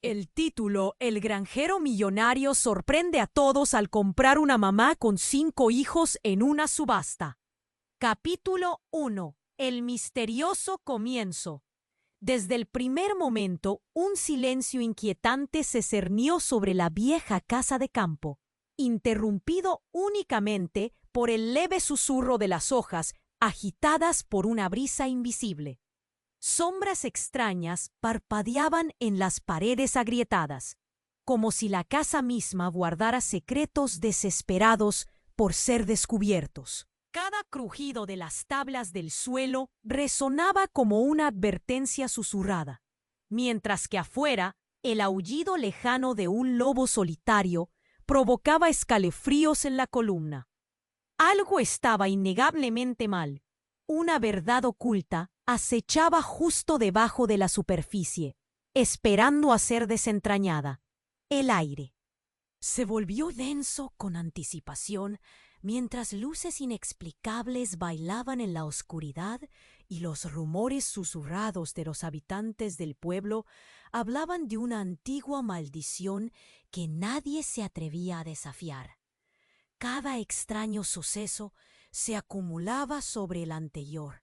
El título El granjero millonario sorprende a todos al comprar una mamá con 5 hijos en una subasta. Capítulo 1. El misterioso comienzo. Desde el primer momento, un silencio inquietante se cernió sobre la vieja casa de campo, interrumpido únicamente por el leve susurro de las hojas agitadas por una brisa invisible. Sombras extrañas parpadeaban en las paredes agrietadas, como si la casa misma guardara secretos desesperados por ser descubiertos. Cada crujido de las tablas del suelo resonaba como una advertencia susurrada, mientras que afuera el aullido lejano de un lobo solitario provocaba escalofríos en la columna. Algo estaba innegablemente mal. Una verdad oculta acechaba justo debajo de la superficie, esperando a ser desentrañada. El aire. Se volvió denso con anticipación mientras luces inexplicables bailaban en la oscuridad y los rumores susurrados de los habitantes del pueblo hablaban de una antigua maldición que nadie se atrevía a desafiar. Cada extraño suceso se acumulaba sobre el anterior,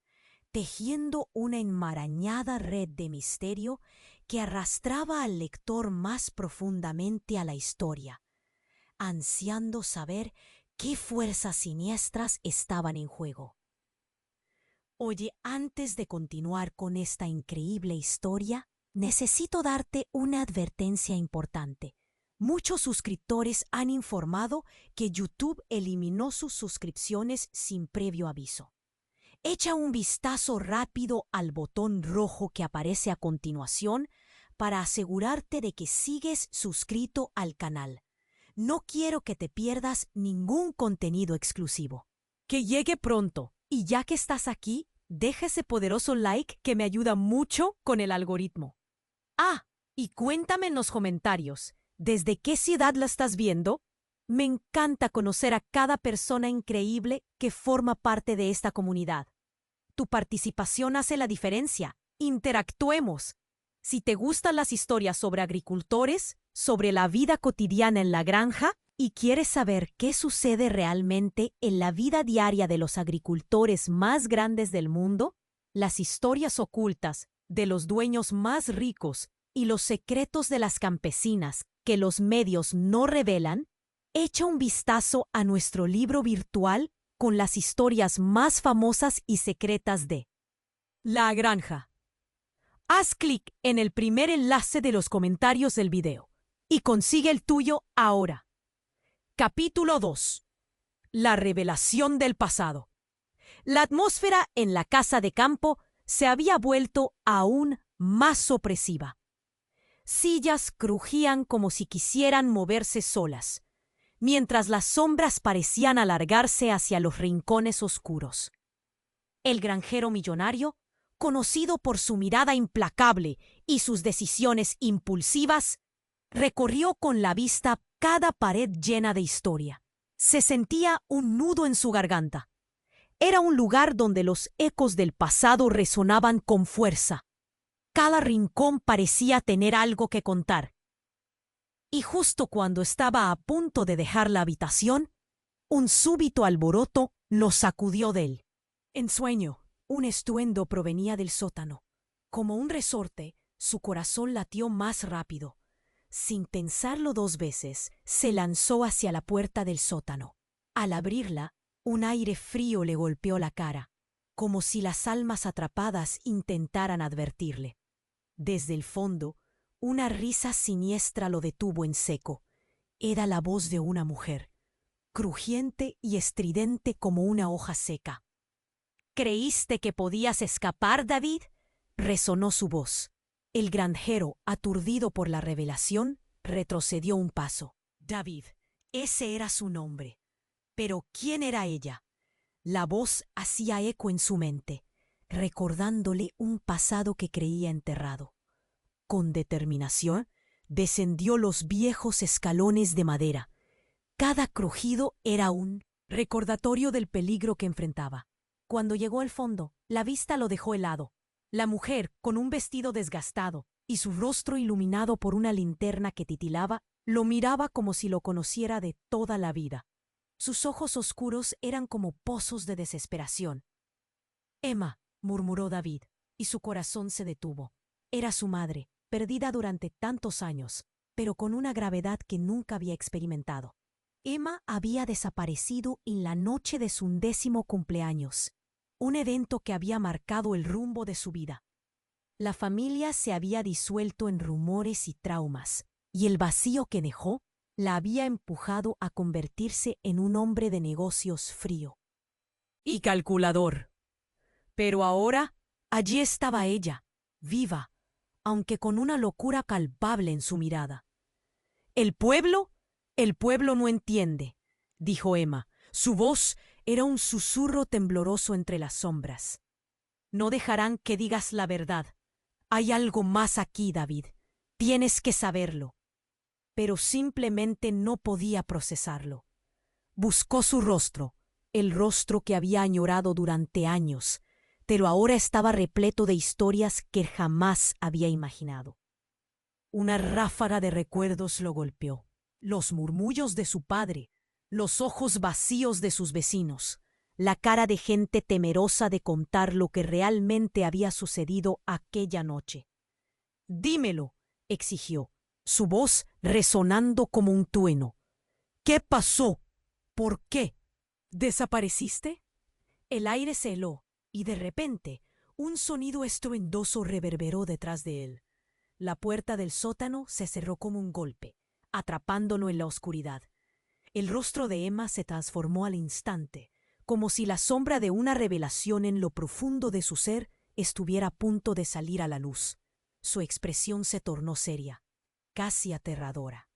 tejiendo una enmarañada red de misterio que arrastraba al lector más profundamente a la historia, ansiando saber qué fuerzas siniestras estaban en juego. Oye, antes de continuar con esta increíble historia, necesito darte una advertencia importante. Muchos suscriptores han informado que YouTube eliminó sus suscripciones sin previo aviso. Echa un vistazo rápido al botón rojo que aparece a continuación para asegurarte de que sigues suscrito al canal. No quiero que te pierdas ningún contenido exclusivo. Que llegue pronto. Y ya que estás aquí, deja ese poderoso like que me ayuda mucho con el algoritmo. Y cuéntame en los comentarios, ¿desde qué ciudad la estás viendo? Me encanta conocer a cada persona increíble que forma parte de esta comunidad. Tu participación hace la diferencia. Interactuemos. Si te gustan las historias sobre agricultores, sobre la vida cotidiana en la granja y quieres saber qué sucede realmente en la vida diaria de los agricultores más grandes del mundo, las historias ocultas de los dueños más ricos y los secretos de las campesinas que los medios no revelan, echa un vistazo a nuestro libro virtual con las historias más famosas y secretas de La Granja. Haz clic en el primer enlace de los comentarios del video y consigue el tuyo ahora. Capítulo 2. La revelación del pasado. La atmósfera en la casa de campo se había vuelto aún más opresiva. Sillas crujían como si quisieran moverse solas, mientras las sombras parecían alargarse hacia los rincones oscuros. El granjero millonario, conocido por su mirada implacable y sus decisiones impulsivas, recorrió con la vista cada pared llena de historia. Se sentía un nudo en su garganta. Era un lugar donde los ecos del pasado resonaban con fuerza. Cada rincón parecía tener algo que contar. Y justo cuando estaba a punto de dejar la habitación, un súbito alboroto lo sacudió de él. En sueño, un estruendo provenía del sótano. Como un resorte, su corazón latió más rápido. Sin pensarlo 2 veces, se lanzó hacia la puerta del sótano. Al abrirla, un aire frío le golpeó la cara, como si las almas atrapadas intentaran advertirle. Desde el fondo, una risa siniestra lo detuvo en seco. Era la voz de una mujer, crujiente y estridente como una hoja seca. ¿Creíste que podías escapar, David? Resonó su voz. El granjero, aturdido por la revelación, retrocedió un paso. David, ese era su nombre. Pero ¿quién era ella? La voz hacía eco en su mente, recordándole un pasado que creía enterrado. Con determinación, descendió los viejos escalones de madera. Cada crujido era un recordatorio del peligro que enfrentaba. Cuando llegó al fondo, la vista lo dejó helado. La mujer, con un vestido desgastado, y su rostro iluminado por una linterna que titilaba, lo miraba como si lo conociera de toda la vida. Sus ojos oscuros eran como pozos de desesperación. «Emma», murmuró David, y su corazón se detuvo. Era su madre, perdida durante tantos años, pero con una gravedad que nunca había experimentado. Emma había desaparecido en la noche de su 11º cumpleaños, un evento que había marcado el rumbo de su vida. La familia se había disuelto en rumores y traumas, y el vacío que dejó la había empujado a convertirse en un hombre de negocios frío y calculador. Pero ahora, allí estaba ella, viva, aunque con una locura palpable en su mirada. «¿El pueblo? El pueblo no entiende», dijo Emma. Su voz era un susurro tembloroso entre las sombras. «No dejarán que digas la verdad. Hay algo más aquí, David. Tienes que saberlo». Pero simplemente no podía procesarlo. Buscó su rostro, el rostro que había añorado durante años, pero ahora estaba repleto de historias que jamás había imaginado. Una ráfaga de recuerdos lo golpeó. Los murmullos de su padre, los ojos vacíos de sus vecinos, la cara de gente temerosa de contar lo que realmente había sucedido aquella noche. «Dímelo», exigió, su voz resonando como un trueno. «¿Qué pasó? ¿Por qué? ¿Desapareciste?» El aire se heló y de repente un sonido estruendoso reverberó detrás de él. La puerta del sótano se cerró como un golpe, atrapándolo en la oscuridad. El rostro de Emma se transformó al instante, como si la sombra de una revelación en lo profundo de su ser estuviera a punto de salir a la luz. Su expresión se tornó seria, casi aterradora.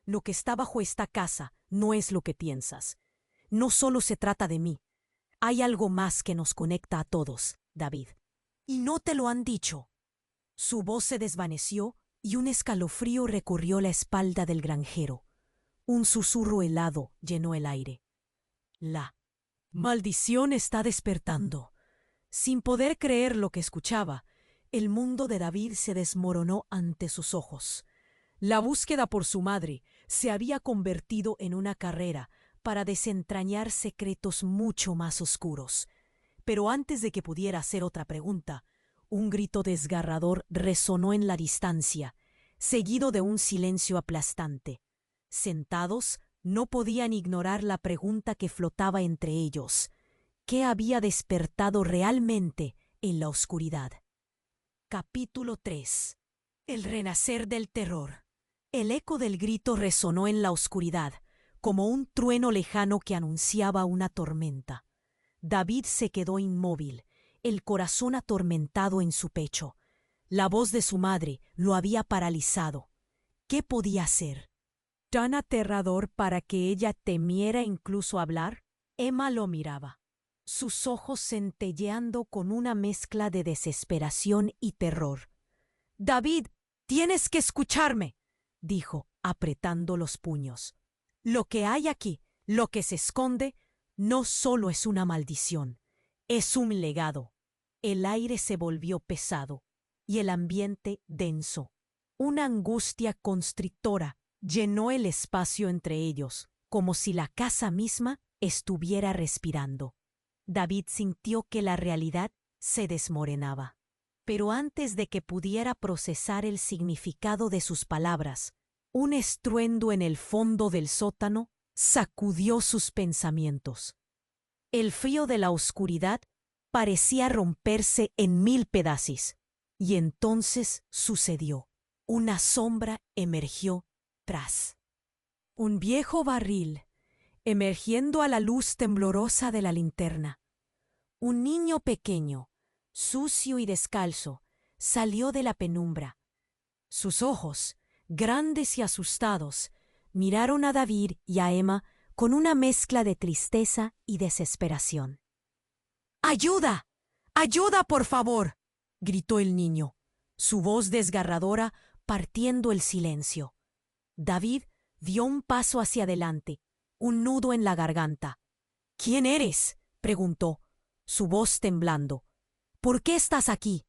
«Lo que está bajo esta casa no es lo que piensas. No solo se trata de mí. Hay algo más que nos conecta a todos, David. ¿Y no te lo han dicho?» Su voz se desvaneció y un escalofrío recorrió la espalda del granjero. Un susurro helado llenó el aire. «La maldición está despertando». Sin poder creer lo que escuchaba, el mundo de David se desmoronó ante sus ojos. La búsqueda por su madre se había convertido en una carrera para desentrañar secretos mucho más oscuros. Pero antes de que pudiera hacer otra pregunta, un grito desgarrador resonó en la distancia, seguido de un silencio aplastante. Sentados, no podían ignorar la pregunta que flotaba entre ellos. ¿Qué había despertado realmente en la oscuridad? Capítulo 3. El renacer del terror. El eco del grito resonó en la oscuridad, como un trueno lejano que anunciaba una tormenta. David se quedó inmóvil, el corazón atormentado en su pecho. La voz de su madre lo había paralizado. ¿Qué podía hacer? ¿Tan aterrador para que ella temiera incluso hablar? Emma lo miraba, sus ojos centelleando con una mezcla de desesperación y terror. «David, tienes que escucharme», dijo, apretando los puños. «Lo que hay aquí, lo que se esconde, no solo es una maldición, es un legado». El aire se volvió pesado y el ambiente denso. Una angustia constrictora llenó el espacio entre ellos, como si la casa misma estuviera respirando. David sintió que la realidad se desmoronaba. Pero antes de que pudiera procesar el significado de sus palabras, un estruendo en el fondo del sótano sacudió sus pensamientos. El frío de la oscuridad parecía romperse en 1000 pedazos, y entonces sucedió. Una sombra emergió tras un viejo barril, emergiendo a la luz temblorosa de la linterna. Un niño pequeño, sucio y descalzo, salió de la penumbra. Sus ojos, grandes y asustados, miraron a David y a Emma con una mezcla de tristeza y desesperación. «¡Ayuda! ¡Ayuda, por favor!», gritó el niño, su voz desgarradora partiendo el silencio. David dio un paso hacia adelante, un nudo en la garganta. «¿Quién eres?», preguntó, su voz temblando. «¿Por qué estás aquí?»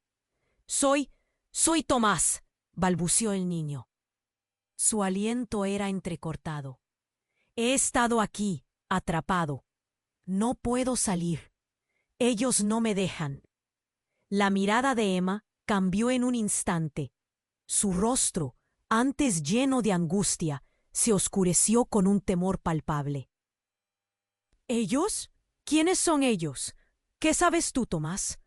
Soy Tomás», balbuceó el niño. Su aliento era entrecortado. He estado aquí, atrapado. No puedo salir. Ellos no me dejan. La mirada de Emma cambió en un instante. Su rostro, antes lleno de angustia, se oscureció con un temor palpable. ¿Ellos? ¿Quiénes son ellos? ¿Qué sabes tú, Tomás?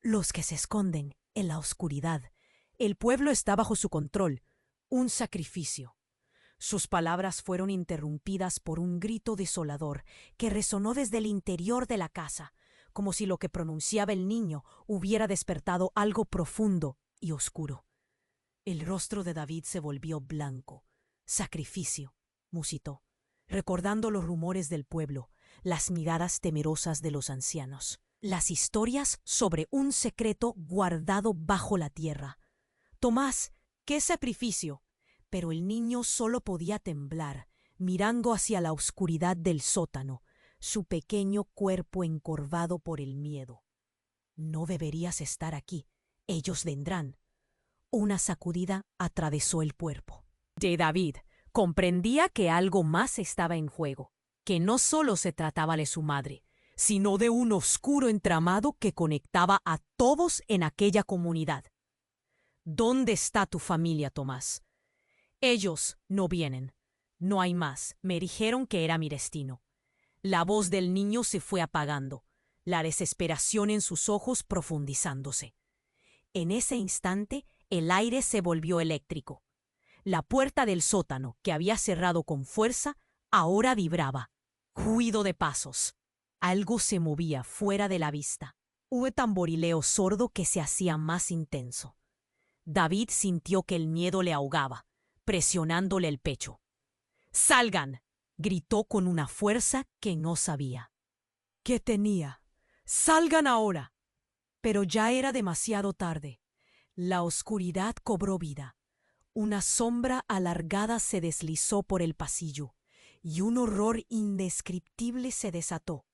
Los que se esconden en la oscuridad. El pueblo está bajo su control. Un sacrificio. Sus palabras fueron interrumpidas por un grito desolador que resonó desde el interior de la casa, como si lo que pronunciaba el niño hubiera despertado algo profundo y oscuro. El rostro de David se volvió blanco. Sacrificio, musitó, recordando los rumores del pueblo, las miradas temerosas de los ancianos, las historias sobre un secreto guardado bajo la tierra. Tomás, ¿qué sacrificio? Pero el niño solo podía temblar, mirando hacia la oscuridad del sótano, su pequeño cuerpo encorvado por el miedo. No deberías estar aquí. Ellos vendrán. Una sacudida atravesó el cuerpo de David. Comprendía que algo más estaba en juego, que no solo se trataba de su madre, sino de un oscuro entramado que conectaba a todos en aquella comunidad. ¿Dónde está tu familia, Tomás? Ellos no vienen. No hay más. Me dijeron que era mi destino. La voz del niño se fue apagando, la desesperación en sus ojos profundizándose. En ese instante, el aire se volvió eléctrico. La puerta del sótano, que había cerrado con fuerza, ahora vibraba. Ruido de pasos. Algo se movía fuera de la vista. Hubo tamborileo sordo que se hacía más intenso. David sintió que el miedo le ahogaba, presionándole el pecho. ¡Salgan!, gritó con una fuerza que no sabía. ¿Qué tenía? ¡Salgan ahora! Pero ya era demasiado tarde. La oscuridad cobró vida. Una sombra alargada se deslizó por el pasillo, y un horror indescriptible se desató.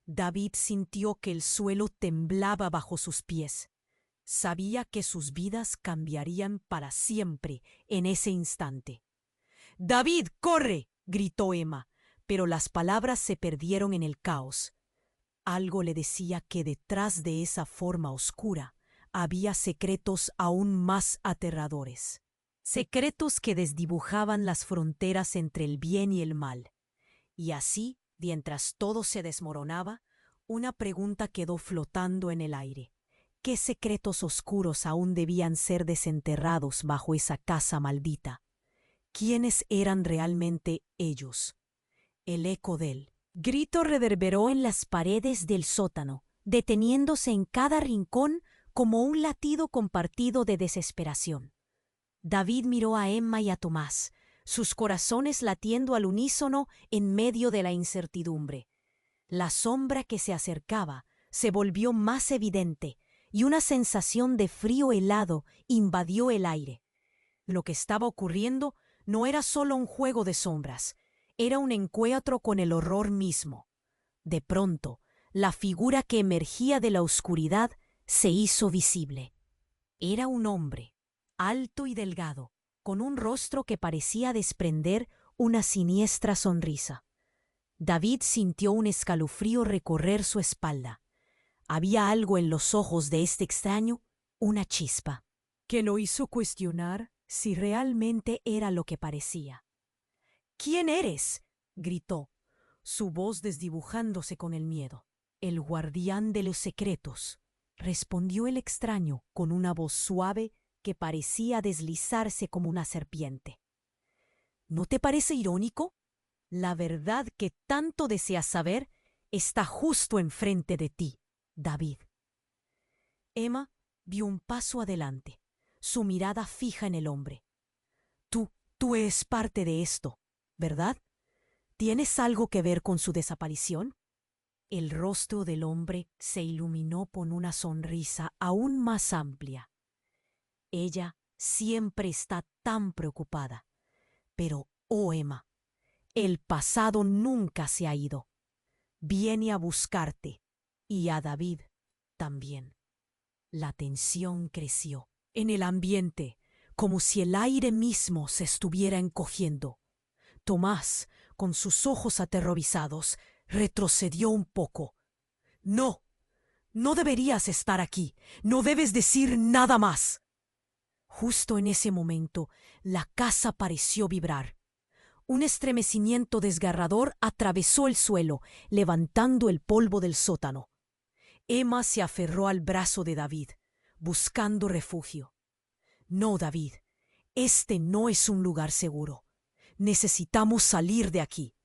David sintió que el suelo temblaba bajo sus pies. Sabía que sus vidas cambiarían para siempre en ese instante. ¡David, corre!, gritó Emma, pero las palabras se perdieron en el caos. Algo le decía que detrás de esa forma oscura había secretos aún más aterradores. Secretos que desdibujaban las fronteras entre el bien y el mal. Y así, mientras todo se desmoronaba, una pregunta quedó flotando en el aire. ¿Qué secretos oscuros aún debían ser desenterrados bajo esa casa maldita? ¿Quiénes eran realmente ellos? El eco del grito reverberó en las paredes del sótano, deteniéndose en cada rincón como un latido compartido de desesperación. David miró a Emma y a Tomás, sus corazones latiendo al unísono en medio de la incertidumbre. La sombra que se acercaba se volvió más evidente y una sensación de frío helado invadió el aire. Lo que estaba ocurriendo no era solo un juego de sombras, era un encuentro con el horror mismo. De pronto, la figura que emergía de la oscuridad se hizo visible. Era un hombre, alto y delgado, con un rostro que parecía desprender una siniestra sonrisa. David sintió un escalofrío recorrer su espalda. Había algo en los ojos de este extraño, una chispa, que lo hizo cuestionar si realmente era lo que parecía. «¿Quién eres?», gritó, su voz desdibujándose con el miedo. «El guardián de los secretos», respondió el extraño con una voz suave que parecía deslizarse como una serpiente. «¿No te parece irónico? La verdad que tanto deseas saber está justo enfrente de ti, David». Emma dio un paso adelante, su mirada fija en el hombre. Tú eres parte de esto, ¿verdad? ¿Tienes algo que ver con su desaparición? El rostro del hombre se iluminó con una sonrisa aún más amplia. Ella siempre está tan preocupada. Pero, oh Emma, el pasado nunca se ha ido. Viene a buscarte, y a David también. La tensión creció en el ambiente. como si el aire mismo se estuviera encogiendo. Tomás, con sus ojos aterrorizados, retrocedió un poco. «No, no deberías estar aquí. No debes decir nada más». Justo en ese momento, la casa pareció vibrar. Un estremecimiento desgarrador atravesó el suelo, levantando el polvo del sótano. Emma se aferró al brazo de David, buscando refugio. «No, David, este no es un lugar seguro. Necesitamos salir de aquí.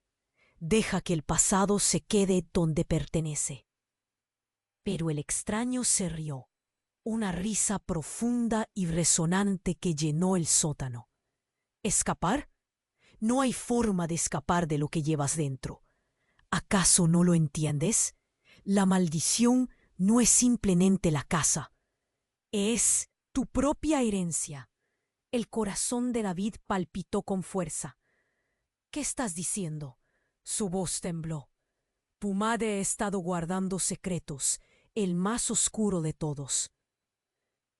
Deja que el pasado se quede donde pertenece». Pero el extraño se rió, una risa profunda y resonante que llenó el sótano. ¿Escapar? No hay forma de escapar de lo que llevas dentro. ¿Acaso no lo entiendes? La maldición no es simplemente la casa. Es tu propia herencia. El corazón de David palpitó con fuerza. «¿Qué estás diciendo?». Su voz tembló. «Tu madre ha estado guardando secretos, el más oscuro de todos».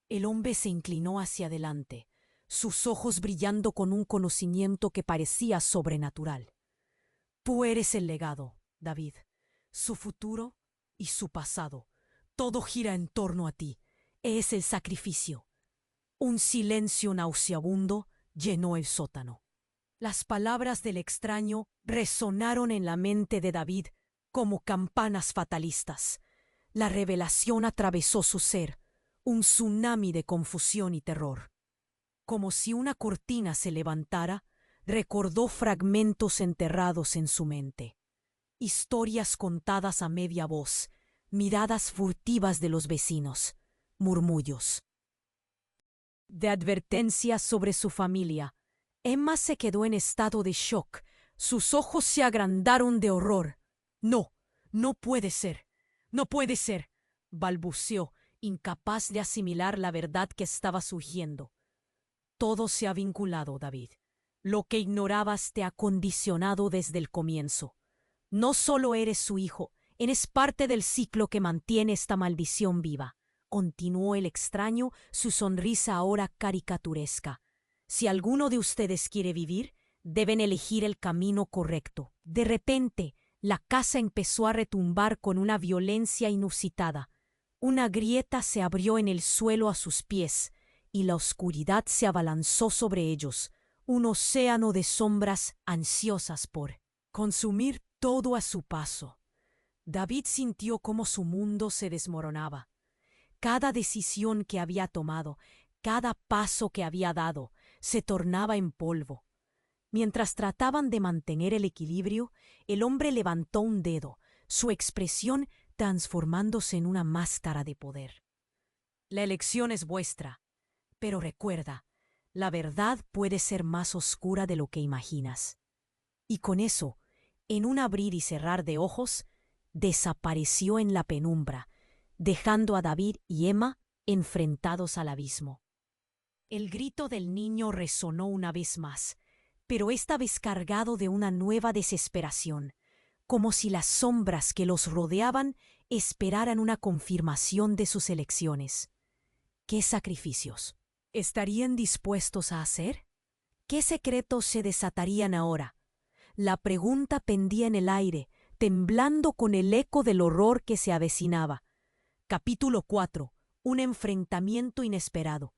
El hombre se inclinó hacia adelante, sus ojos brillando con un conocimiento que parecía sobrenatural. «Tú eres el legado, David, su futuro y su pasado. Todo gira en torno a ti. Es el sacrificio». Un silencio nauseabundo llenó el sótano. Las palabras del extraño resonaron en la mente de David como campanas fatalistas. La revelación atravesó su ser, un tsunami de confusión y terror. Como si una cortina se levantara, recordó fragmentos enterrados en su mente. Historias contadas a media voz, miradas furtivas de los vecinos, murmullos de advertencia sobre su familia. Emma se quedó en estado de shock. Sus ojos se agrandaron de horror. «No, no puede ser, no puede ser», balbuceó, incapaz de asimilar la verdad que estaba surgiendo. «Todo se ha vinculado, David. Lo que ignorabas te ha condicionado desde el comienzo. No solo eres su hijo, eres parte del ciclo que mantiene esta maldición viva», continuó el extraño, su sonrisa ahora caricaturesca. «Si alguno de ustedes quiere vivir, deben elegir el camino correcto». De repente, la casa empezó a retumbar con una violencia inusitada. Una grieta se abrió en el suelo a sus pies, y la oscuridad se abalanzó sobre ellos, un océano de sombras ansiosas por consumir todo a su paso. David sintió cómo su mundo se desmoronaba. Cada decisión que había tomado, cada paso que había dado, se tornaba en polvo. Mientras trataban de mantener el equilibrio, el hombre levantó un dedo, su expresión transformándose en una máscara de poder. «La elección es vuestra, pero recuerda, la verdad puede ser más oscura de lo que imaginas». Y con eso, en un abrir y cerrar de ojos, desapareció en la penumbra, dejando a David y Emma enfrentados al abismo. El grito del niño resonó una vez más, pero esta vez cargado de una nueva desesperación, como si las sombras que los rodeaban esperaran una confirmación de sus elecciones. ¿Qué sacrificios estarían dispuestos a hacer? ¿Qué secretos se desatarían ahora? La pregunta pendía en el aire, temblando con el eco del horror que se avecinaba. Capítulo 4. Un enfrentamiento inesperado.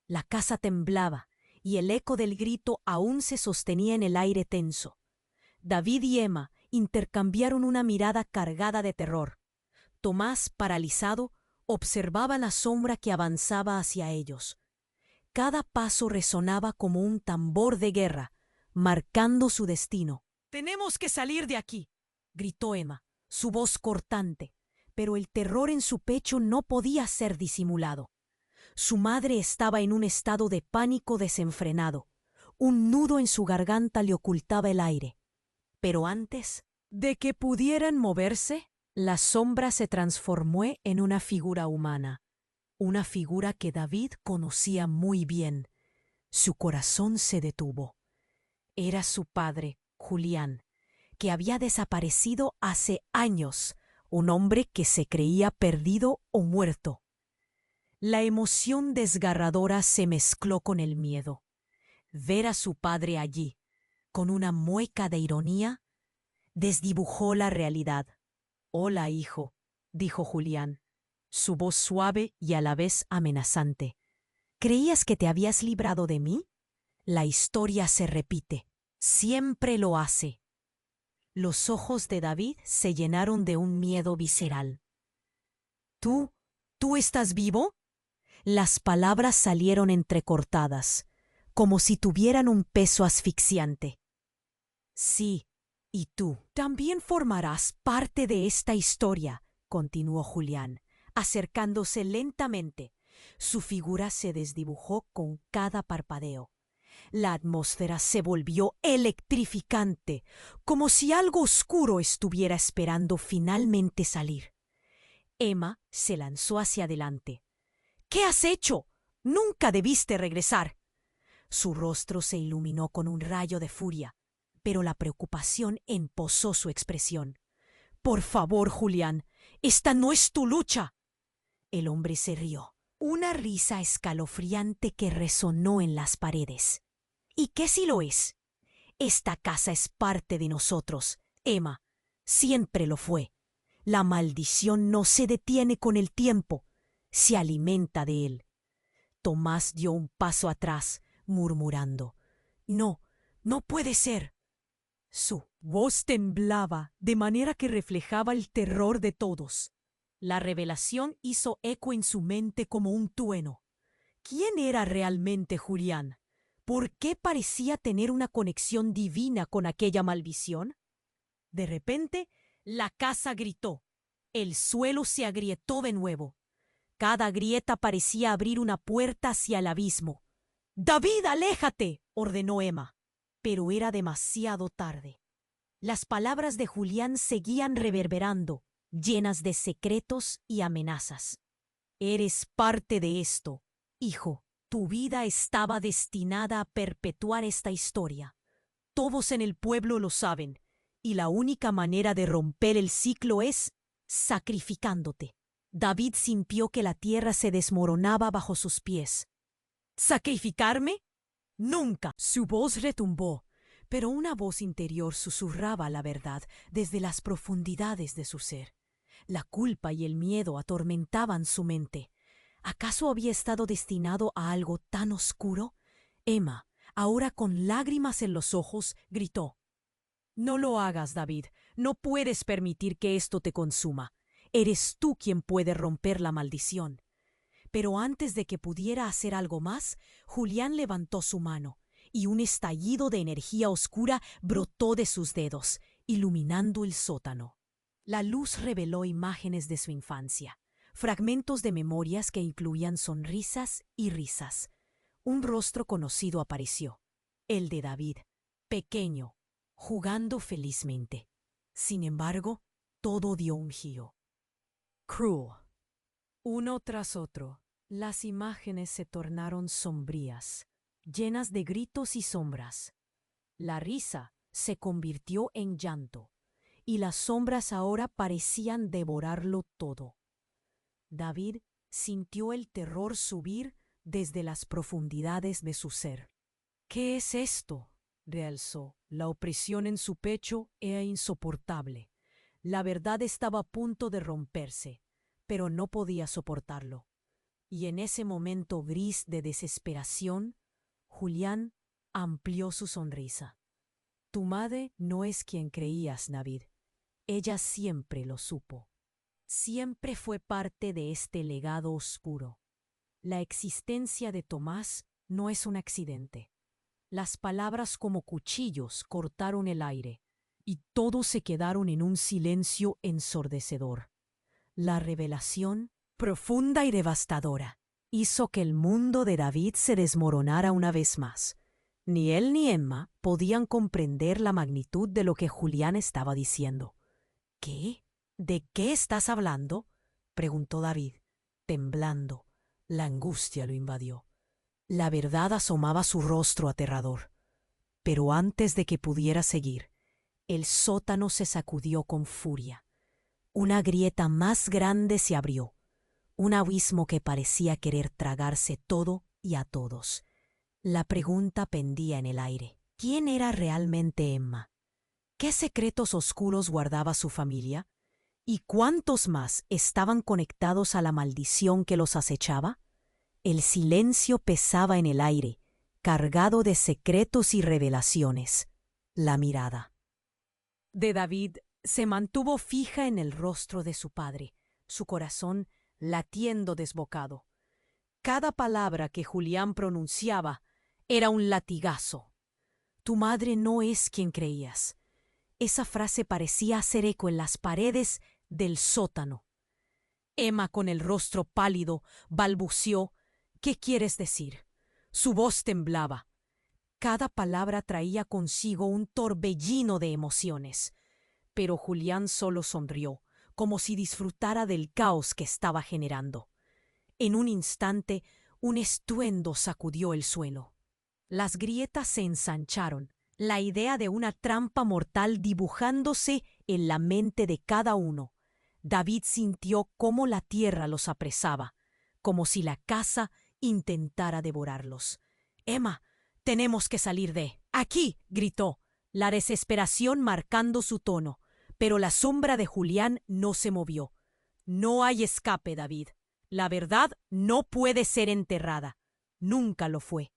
La casa temblaba, y el eco del grito aún se sostenía en el aire tenso. David y Emma intercambiaron una mirada cargada de terror. Tomás, paralizado, observaba la sombra que avanzaba hacia ellos. Cada paso resonaba como un tambor de guerra, marcando su destino. «Tenemos que salir de aquí», gritó Emma, su voz cortante, pero el terror en su pecho no podía ser disimulado. Su madre estaba en un estado de pánico desenfrenado. Un nudo en su garganta le ocultaba el aire. Pero antes de que pudieran moverse, la sombra se transformó en una figura humana. Una figura que David conocía muy bien. Su corazón se detuvo. Era su padre, Julián, que había desaparecido hace años, un hombre que se creía perdido o muerto. La emoción desgarradora se mezcló con el miedo. Ver a su padre allí, con una mueca de ironía, desdibujó la realidad. «Hola, hijo», dijo Julián, su voz suave y a la vez amenazante. «¿Creías que te habías librado de mí? La historia se repite. Siempre lo hace». Los ojos de David se llenaron de un miedo visceral. ¿Tú estás vivo?» Las palabras salieron entrecortadas, como si tuvieran un peso asfixiante. «Sí, y tú también formarás parte de esta historia», continuó Julián, acercándose lentamente. Su figura se desdibujó con cada parpadeo. La atmósfera se volvió electrificante, como si algo oscuro estuviera esperando finalmente salir. Emma se lanzó hacia adelante. «¿Qué has hecho? Nunca debiste regresar». Su rostro se iluminó con un rayo de furia, pero la preocupación empozó su expresión. «Por favor, Julián, esta no es tu lucha». El hombre se rió, una risa escalofriante que resonó en las paredes. «¿Y qué si lo es? Esta casa es parte de nosotros, Emma. Siempre lo fue. La maldición no se detiene con el tiempo, se alimenta de él». Tomás dio un paso atrás, murmurando: «No, no puede ser». Su voz temblaba de manera que reflejaba el terror de todos. La revelación hizo eco en su mente como un trueno. ¿Quién era realmente Julián? ¿Por qué parecía tener una conexión divina con aquella maldición? De repente, la casa gritó. El suelo se agrietó de nuevo. Cada grieta parecía abrir una puerta hacia el abismo. «David, aléjate», ordenó Emma. Pero era demasiado tarde. Las palabras de Julián seguían reverberando, llenas de secretos y amenazas. «Eres parte de esto, hijo. Tu vida estaba destinada a perpetuar esta historia. Todos en el pueblo lo saben, y la única manera de romper el ciclo es sacrificándote». David sintió que la tierra se desmoronaba bajo sus pies. «¿Sacrificarme? Nunca». Su voz retumbó, pero una voz interior susurraba la verdad desde las profundidades de su ser. La culpa y el miedo atormentaban su mente. ¿Acaso había estado destinado a algo tan oscuro? Emma, ahora con lágrimas en los ojos, gritó: «No lo hagas, David. No puedes permitir que esto te consuma. Eres tú quien puede romper la maldición». Pero antes de que pudiera hacer algo más, Julián levantó su mano, y un estallido de energía oscura brotó de sus dedos, iluminando el sótano. La luz reveló imágenes de su infancia, fragmentos de memorias que incluían sonrisas y risas. Un rostro conocido apareció, el de David, pequeño, jugando felizmente. Sin embargo, todo dio un giro. Cruel. Uno tras otro, las imágenes se tornaron sombrías, llenas de gritos y sombras. La risa se convirtió en llanto, y las sombras ahora parecían devorarlo todo. David sintió el terror subir desde las profundidades de su ser. «¿Qué es esto?», realzó. La opresión en su pecho era insoportable. La verdad estaba a punto de romperse, pero no podía soportarlo. Y en ese momento gris de desesperación, Julián amplió su sonrisa. «Tu madre no es quien creías, David. Ella siempre lo supo. Siempre fue parte de este legado oscuro. La existencia de Tomás no es un accidente». Las palabras como cuchillos cortaron el aire, y todos se quedaron en un silencio ensordecedor. La revelación, profunda y devastadora, hizo que el mundo de David se desmoronara una vez más. Ni él ni Emma podían comprender la magnitud de lo que Julián estaba diciendo. «¿Qué? ¿De qué estás hablando?», preguntó David, temblando. La angustia lo invadió. La verdad asomaba su rostro aterrador. Pero antes de que pudiera seguir, el sótano se sacudió con furia. Una grieta más grande se abrió. un abismo que parecía querer tragarse todo y a todos. La pregunta pendía en el aire. ¿Quién era realmente Emma? ¿Qué secretos oscuros guardaba su familia? ¿Y cuántos más estaban conectados a la maldición que los acechaba? El silencio pesaba en el aire, cargado de secretos y revelaciones. La mirada de David se mantuvo fija en el rostro de su padre, su corazón latiendo desbocado. Cada palabra que Julián pronunciaba era un latigazo. Tu madre no es quien creías. Esa frase parecía hacer eco en las paredes del sótano. Emma, con el rostro pálido, balbuceó: ¿Qué quieres decir? Su voz temblaba. Cada palabra traía consigo un torbellino de emociones. Pero Julián solo sonrió, como si disfrutara del caos que estaba generando. En un instante, un estruendo sacudió el suelo. Las grietas se ensancharon, la idea de una trampa mortal dibujándose en la mente de cada uno. David sintió cómo la tierra los apresaba, como si la casa intentara devorarlos. «Emma, tenemos que salir de aquí», gritó, la desesperación marcando su tono, pero la sombra de Julián no se movió. «No hay escape, David. La verdad no puede ser enterrada. Nunca lo fue».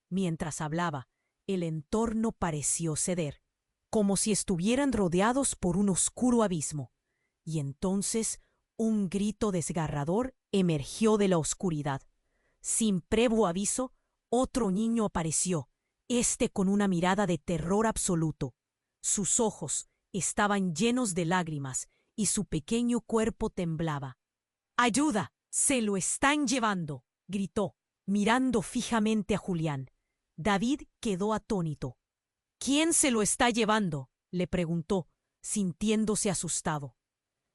Mientras hablaba, el entorno pareció ceder, como si estuvieran rodeados por un oscuro abismo. Y entonces un grito desgarrador emergió de la oscuridad. Sin previo aviso, otro niño apareció, este con una mirada de terror absoluto. Sus ojos estaban llenos de lágrimas y su pequeño cuerpo temblaba. «¡Ayuda! ¡Se lo están llevando!», gritó, mirando fijamente a Julián. David quedó atónito. «¿Quién se lo está llevando?», le preguntó, sintiéndose asustado.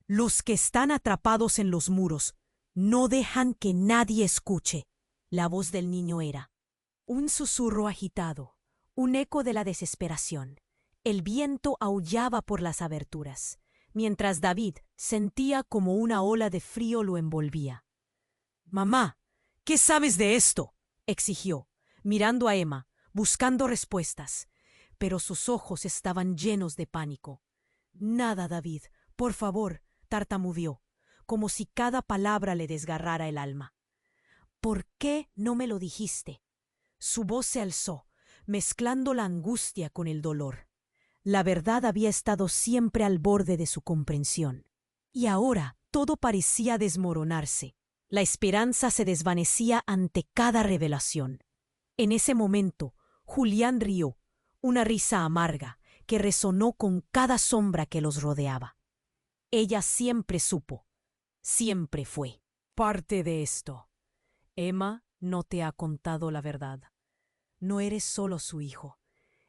«Los que están atrapados en los muros. No dejan que nadie escuche». La voz del niño era un susurro agitado, un eco de la desesperación. El viento aullaba por las aberturas, mientras David sentía como una ola de frío lo envolvía. «Mamá, ¿qué sabes de esto?», exigió, mirando a Emma, buscando respuestas. Pero sus ojos estaban llenos de pánico. «Nada, David, por favor», tartamudeó, como si cada palabra le desgarrara el alma. «¿Por qué no me lo dijiste?». Su voz se alzó, mezclando la angustia con el dolor. La verdad había estado siempre al borde de su comprensión. Y ahora todo parecía desmoronarse. La esperanza se desvanecía ante cada revelación. En ese momento, Julián rió, una risa amarga que resonó con cada sombra que los rodeaba. Ella siempre supo, siempre fue parte de esto. Emma no te ha contado la verdad. No eres solo su hijo,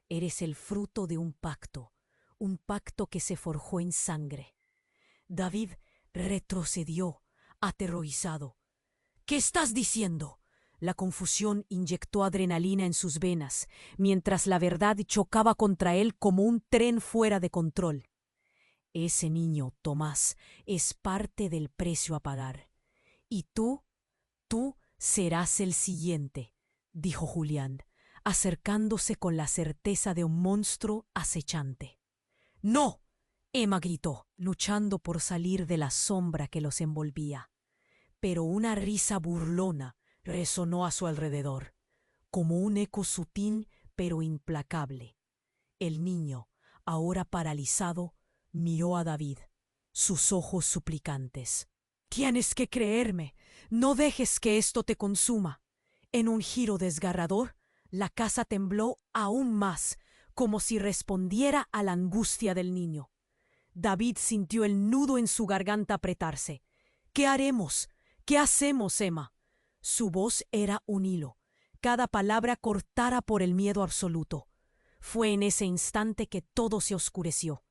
eres el fruto de un pacto que se forjó en sangre. David retrocedió, aterrorizado. «¿Qué estás diciendo?». La confusión inyectó adrenalina en sus venas, mientras la verdad chocaba contra él como un tren fuera de control. «Ese niño, Tomás, es parte del precio a pagar. Y tú serás el siguiente», dijo Julián, acercándose con la certeza de un monstruo acechante. «¡No!», Emma gritó, luchando por salir de la sombra que los envolvía. Pero una risa burlona resonó a su alrededor, como un eco sutil pero implacable. El niño, ahora paralizado, miró a David, sus ojos suplicantes. «Tienes que creerme, no dejes que esto te consuma». En un giro desgarrador, la casa tembló aún más, como si respondiera a la angustia del niño. David sintió el nudo en su garganta apretarse. «¿Qué haremos? ¿Qué hacemos, Emma?». Su voz era un hilo, cada palabra cortada por el miedo absoluto. Fue en ese instante que todo se oscureció.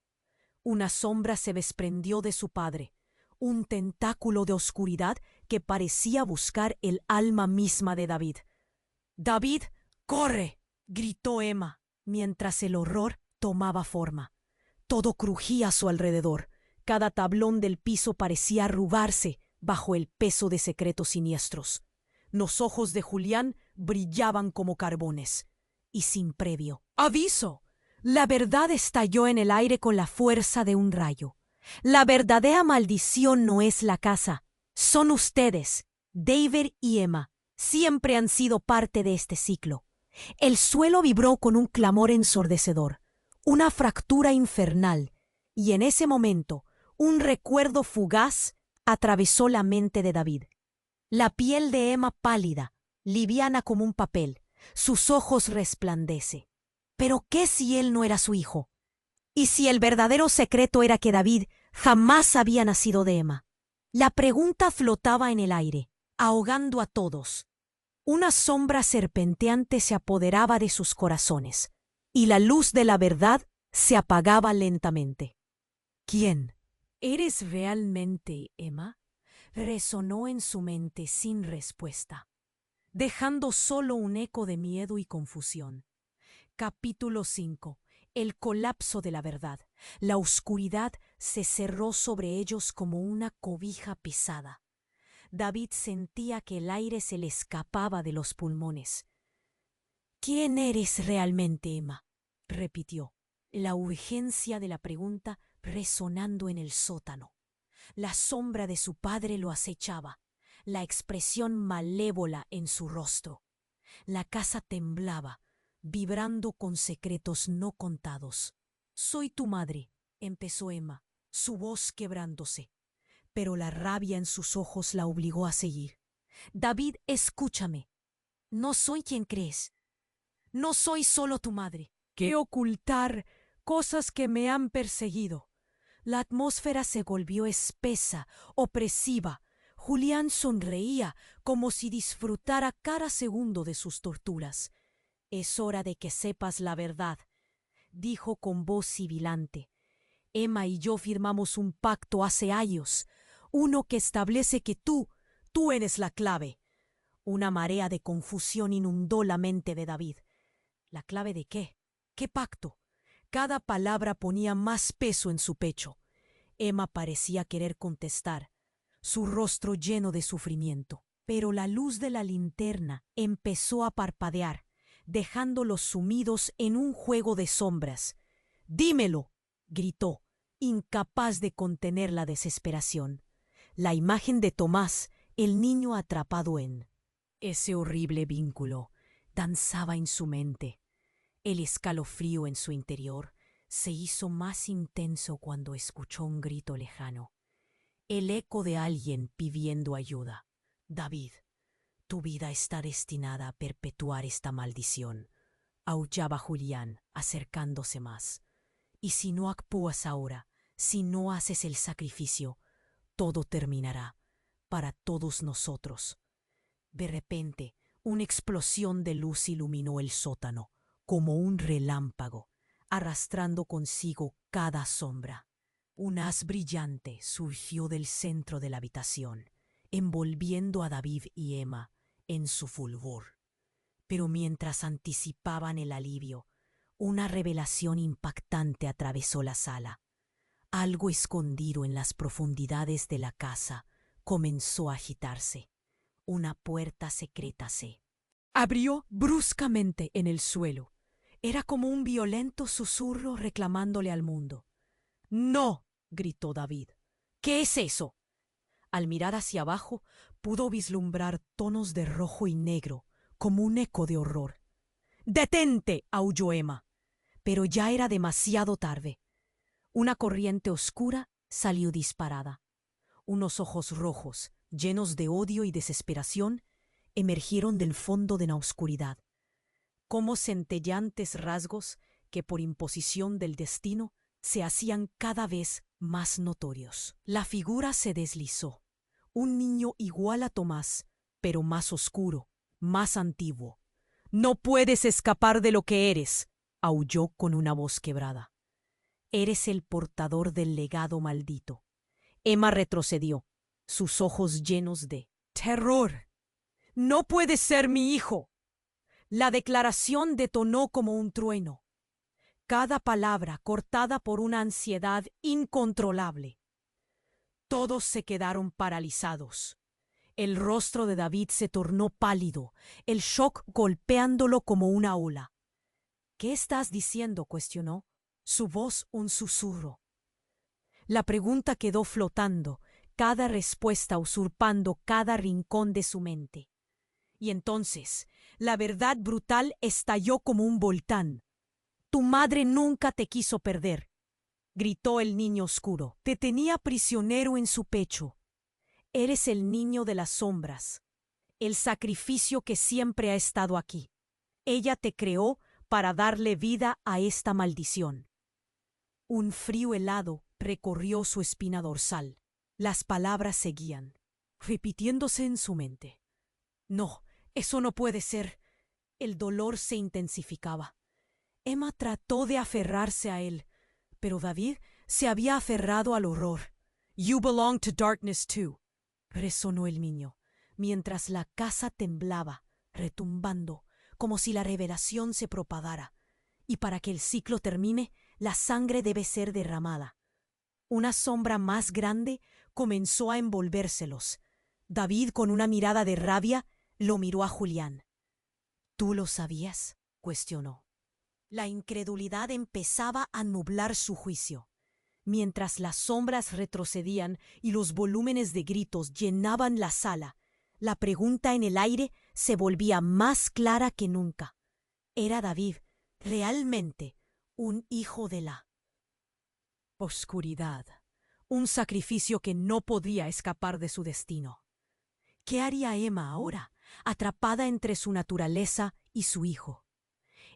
Una sombra se desprendió de su padre, un tentáculo de oscuridad que parecía buscar el alma misma de David. «¡David, corre!», gritó Emma, mientras el horror tomaba forma. Todo crujía a su alrededor. Cada tablón del piso parecía arrugarse, bajo el peso de secretos siniestros. Los ojos de Julián brillaban como carbones. Y sin previo aviso, la verdad estalló en el aire con la fuerza de un rayo. La verdadera maldición no es la casa. Son ustedes, David y Emma. Siempre han sido parte de este ciclo. El suelo vibró con un clamor ensordecedor, una fractura infernal, y en ese momento, un recuerdo fugaz atravesó la mente de David. La piel de Emma pálida, liviana como un papel, sus ojos resplandece. ¿Pero qué si él no era su hijo? ¿Y si el verdadero secreto era que David jamás había nacido de Emma? La pregunta flotaba en el aire, ahogando a todos. Una sombra serpenteante se apoderaba de sus corazones, y la luz de la verdad se apagaba lentamente. ¿Quién? ¿Eres realmente Emma? Resonó en su mente sin respuesta, dejando solo un eco de miedo y confusión. Capítulo 5. El colapso de la verdad. La oscuridad se cerró sobre ellos como una cobija pesada. David sentía que el aire se le escapaba de los pulmones. ¿Quién eres realmente, Emma? Repitió, la urgencia de la pregunta resonando en el sótano. La sombra de su padre lo acechaba, la expresión malévola en su rostro. La casa temblaba, vibrando con secretos no contados. «Soy tu madre», empezó Emma, su voz quebrándose. Pero la rabia en sus ojos la obligó a seguir. «David, escúchame. No soy quien crees. No soy solo tu madre. ¿Qué ocultar cosas que me han perseguido?» La atmósfera se volvió espesa, opresiva. Julián sonreía como si disfrutara cada segundo de sus torturas. «Es hora de que sepas la verdad», dijo con voz sibilante. «Emma y yo firmamos un pacto hace años, uno que establece que tú eres la clave». Una marea de confusión inundó la mente de David. ¿La clave de qué? ¿Qué pacto? Cada palabra ponía más peso en su pecho. Emma parecía querer contestar, su rostro lleno de sufrimiento. Pero la luz de la linterna empezó a parpadear, dejándolos sumidos en un juego de sombras. «Dímelo», gritó, incapaz de contener la desesperación. La imagen de Tomás, el niño atrapado en ese horrible vínculo, danzaba en su mente. El escalofrío en su interior se hizo más intenso cuando escuchó un grito lejano. El eco de alguien pidiendo ayuda. «David, tu vida está destinada a perpetuar esta maldición», aullaba Julián, acercándose más. «Y si no actúas ahora, si no haces el sacrificio, todo terminará, para todos nosotros». De repente, una explosión de luz iluminó el sótano, como un relámpago, arrastrando consigo cada sombra. Un haz brillante surgió del centro de la habitación, envolviendo a David y Emma en su fulgor. Pero mientras anticipaban el alivio, una revelación impactante atravesó la sala. Algo escondido en las profundidades de la casa comenzó a agitarse. Una puerta secreta se abrió bruscamente en el suelo. Era como un violento susurro reclamándole al mundo. «¡No!», gritó David. «¿Qué es eso?». Al mirar hacia abajo, pudo vislumbrar tonos de rojo y negro, como un eco de horror. «¡Detente!», aulló Emma. Pero ya era demasiado tarde. Una corriente oscura salió disparada. Unos ojos rojos, llenos de odio y desesperación, emergieron del fondo de la oscuridad, como centelleantes rasgos que por imposición del destino se hacían cada vez más notorios. La figura se deslizó. Un niño igual a Tomás, pero más oscuro, más antiguo. «No puedes escapar de lo que eres», aulló con una voz quebrada. «Eres el portador del legado maldito». Emma retrocedió, sus ojos llenos de terror. «¡No puedes ser mi hijo!». La declaración detonó como un trueno, cada palabra cortada por una ansiedad incontrolable. Todos se quedaron paralizados. El rostro de David se tornó pálido, el shock golpeándolo como una ola. ¿Qué estás diciendo?, cuestionó, su voz un susurro. La pregunta quedó flotando, cada respuesta usurpando cada rincón de su mente. Y entonces, la verdad brutal estalló como un volcán. Tu madre nunca te quiso perder, gritó el niño oscuro. Te tenía prisionero en su pecho. Eres el niño de las sombras, el sacrificio que siempre ha estado aquí. Ella te creó para darle vida a esta maldición. Un frío helado recorrió su espina dorsal. Las palabras seguían, repitiéndose en su mente. No, eso no puede ser. El dolor se intensificaba. Emma trató de aferrarse a él, pero David se había aferrado al horror. You belong to darkness too, resonó el niño, mientras la casa temblaba, retumbando, como si la revelación se propagara. Y para que el ciclo termine, la sangre debe ser derramada. Una sombra más grande comenzó a envolvérselos. David, con una mirada de rabia, lo miró a Julián. ¿Tú lo sabías?, cuestionó. La incredulidad empezaba a nublar su juicio. Mientras las sombras retrocedían y los volúmenes de gritos llenaban la sala, la pregunta en el aire se volvía más clara que nunca. ¿Era David realmente un hijo de la oscuridad? Un sacrificio que no podía escapar de su destino. ¿Qué haría Emma ahora, atrapada entre su naturaleza y su hijo?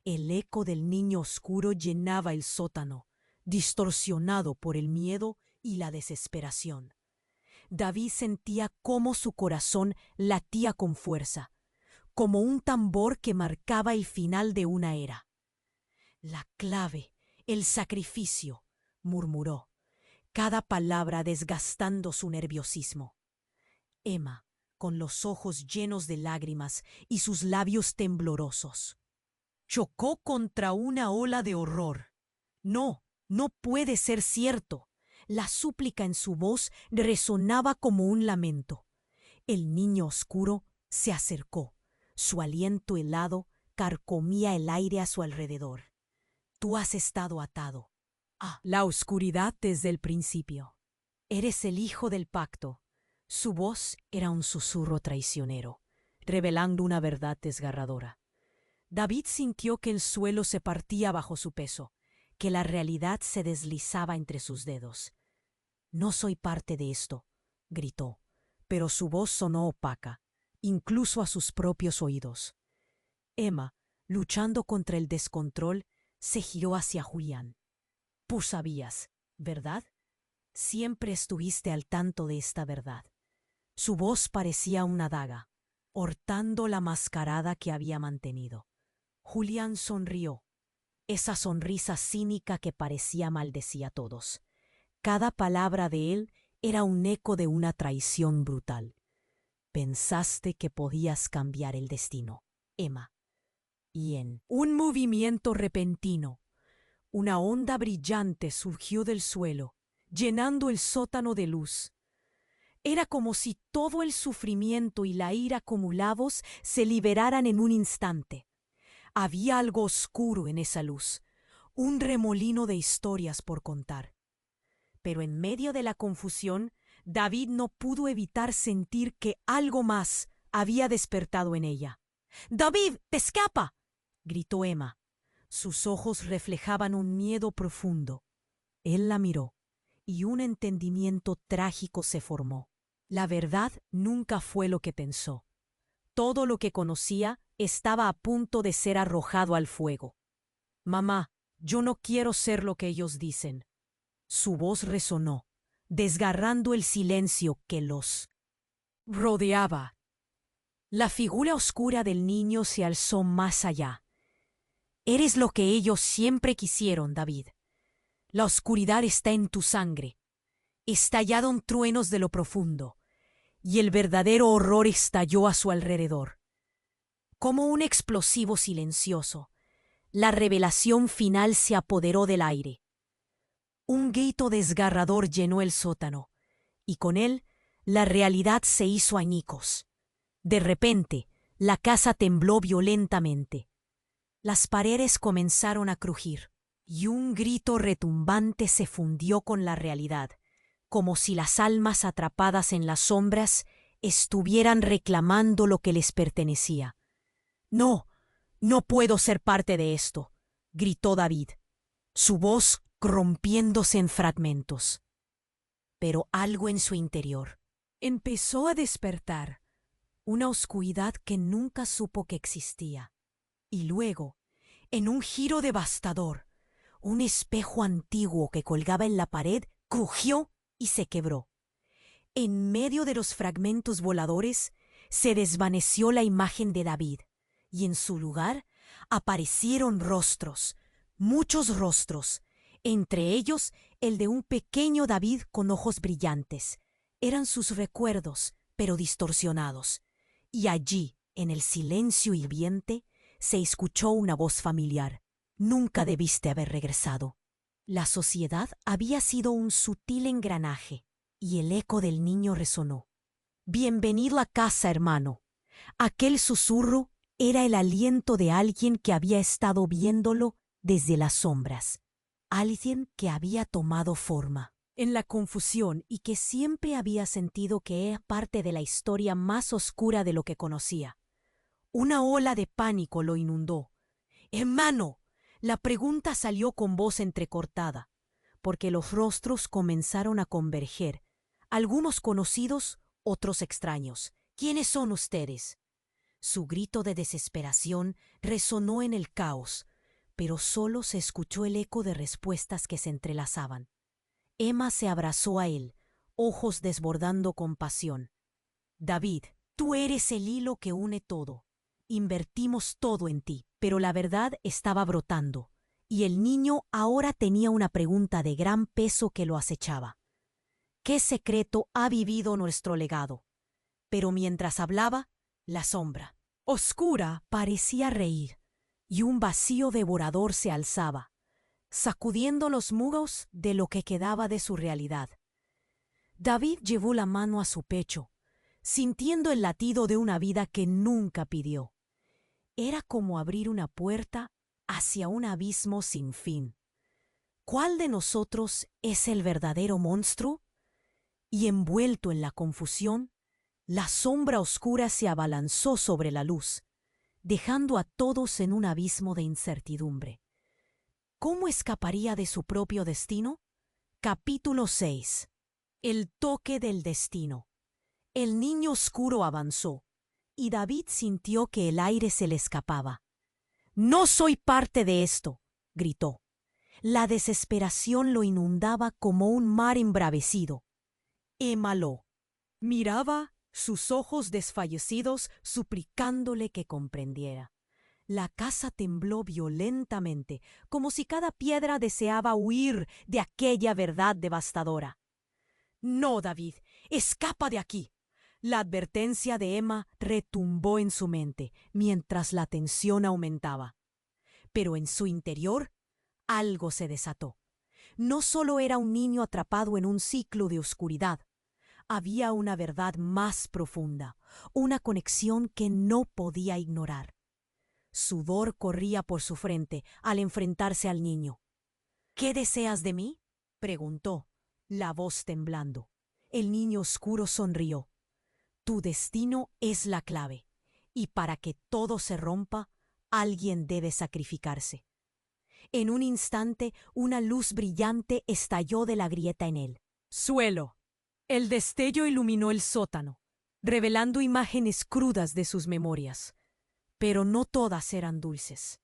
El eco del niño oscuro llenaba el sótano, distorsionado por el miedo y la desesperación. David sentía cómo su corazón latía con fuerza, como un tambor que marcaba el final de una era. La clave, el sacrificio, murmuró, cada palabra desgastando su nerviosismo. Emma, con los ojos llenos de lágrimas y sus labios temblorosos, chocó contra una ola de horror. No, no puede ser cierto. La súplica en su voz resonaba como un lamento. El niño oscuro se acercó. Su aliento helado carcomía el aire a su alrededor. Tú has estado atado a la oscuridad desde el principio. Eres el hijo del pacto. Su voz era un susurro traicionero, revelando una verdad desgarradora. David sintió que el suelo se partía bajo su peso, que la realidad se deslizaba entre sus dedos. No soy parte de esto, gritó, pero su voz sonó opaca, incluso a sus propios oídos. Emma, luchando contra el descontrol, se giró hacia Julián. Tú sabías, ¿verdad? Siempre estuviste al tanto de esta verdad. Su voz parecía una daga, cortando la mascarada que había mantenido. Julián sonrió, esa sonrisa cínica que parecía maldecía a todos. Cada palabra de él era un eco de una traición brutal. Pensaste que podías cambiar el destino, Emma. Y en un movimiento repentino, una onda brillante surgió del suelo, llenando el sótano de luz. Era como si todo el sufrimiento y la ira acumulados se liberaran en un instante. Había algo oscuro en esa luz, un remolino de historias por contar. Pero en medio de la confusión, David no pudo evitar sentir que algo más había despertado en ella. «¡David, te escapa!», gritó Emma. Sus ojos reflejaban un miedo profundo. Él la miró, y un entendimiento trágico se formó. La verdad nunca fue lo que pensó. Todo lo que conocía estaba a punto de ser arrojado al fuego. «Mamá, yo no quiero ser lo que ellos dicen». Su voz resonó, desgarrando el silencio que los rodeaba. La figura oscura del niño se alzó más allá. «Eres lo que ellos siempre quisieron, David. La oscuridad está en tu sangre. Estallaron truenos de lo profundo, y el verdadero horror estalló a su alrededor. Como un explosivo silencioso, la revelación final se apoderó del aire. Un grito desgarrador llenó el sótano, y con él la realidad se hizo añicos. De repente, la casa tembló violentamente. Las paredes comenzaron a crujir, y un grito retumbante se fundió con la realidad, como si las almas atrapadas en las sombras estuvieran reclamando lo que les pertenecía. «No, no puedo ser parte de esto», gritó David, su voz rompiéndose en fragmentos. Pero algo en su interior empezó a despertar, una oscuridad que nunca supo que existía. Y luego, en un giro devastador, un espejo antiguo que colgaba en la pared crujió y se quebró. En medio de los fragmentos voladores se desvaneció la imagen de David, y en su lugar aparecieron rostros, muchos rostros, entre ellos el de un pequeño David con ojos brillantes. Eran sus recuerdos, pero distorsionados. Y allí, en el silencio hirviente, se escuchó una voz familiar. «Nunca debiste haber regresado». La sociedad había sido un sutil engranaje, y el eco del niño resonó. «Bienvenido a casa, hermano». Aquel susurro era el aliento de alguien que había estado viéndolo desde las sombras. Alguien que había tomado forma en la confusión y que siempre había sentido que era parte de la historia más oscura de lo que conocía. Una ola de pánico lo inundó. «Hermano», la pregunta salió con voz entrecortada, porque los rostros comenzaron a converger, algunos conocidos, otros extraños. «¿Quiénes son ustedes?». Su grito de desesperación resonó en el caos, pero solo se escuchó el eco de respuestas que se entrelazaban. Emma se abrazó a él, ojos desbordando compasión. «David, tú eres el hilo que une todo. Invertimos todo en ti». Pero la verdad estaba brotando, y el niño ahora tenía una pregunta de gran peso que lo acechaba. ¿Qué secreto ha vivido nuestro legado? Pero mientras hablaba, la sombra oscura parecía reír, y un vacío devorador se alzaba, sacudiendo los muros de lo que quedaba de su realidad. David llevó la mano a su pecho, sintiendo el latido de una vida que nunca pidió. Era como abrir una puerta hacia un abismo sin fin. ¿Cuál de nosotros es el verdadero monstruo? Y envuelto en la confusión, la sombra oscura se abalanzó sobre la luz, dejando a todos en un abismo de incertidumbre. ¿Cómo escaparía de su propio destino? Capítulo 6. El toque del destino. El niño oscuro avanzó, y David sintió que el aire se le escapaba. «No soy parte de esto», gritó. La desesperación lo inundaba como un mar embravecido. Emma lo miraba, sus ojos desfallecidos suplicándole que comprendiera. La casa tembló violentamente, como si cada piedra deseaba huir de aquella verdad devastadora. «No, David, escapa de aquí». La advertencia de Emma retumbó en su mente mientras la tensión aumentaba. Pero en su interior algo se desató. No solo era un niño atrapado en un ciclo de oscuridad. Había una verdad más profunda, una conexión que no podía ignorar. Sudor corría por su frente al enfrentarse al niño. «¿Qué deseas de mí?», preguntó, la voz temblando. El niño oscuro sonrió. «Tu destino es la clave, y para que todo se rompa, alguien debe sacrificarse». En un instante, una luz brillante estalló de la grieta en él. «Suelo». El destello iluminó el sótano, revelando imágenes crudas de sus memorias. Pero no todas eran dulces.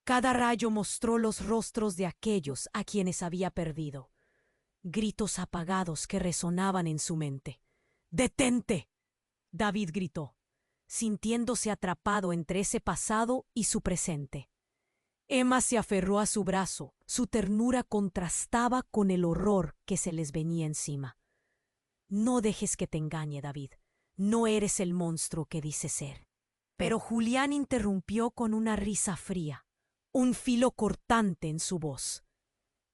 Cada rayo mostró los rostros de aquellos a quienes había perdido. Gritos apagados que resonaban en su mente. «¡Detente!», David gritó, sintiéndose atrapado entre ese pasado y su presente. Emma se aferró a su brazo. Su ternura contrastaba con el horror que se les venía encima. «No dejes que te engañe, David. No eres el monstruo que dices ser». Pero Julián interrumpió con una risa fría, un filo cortante en su voz.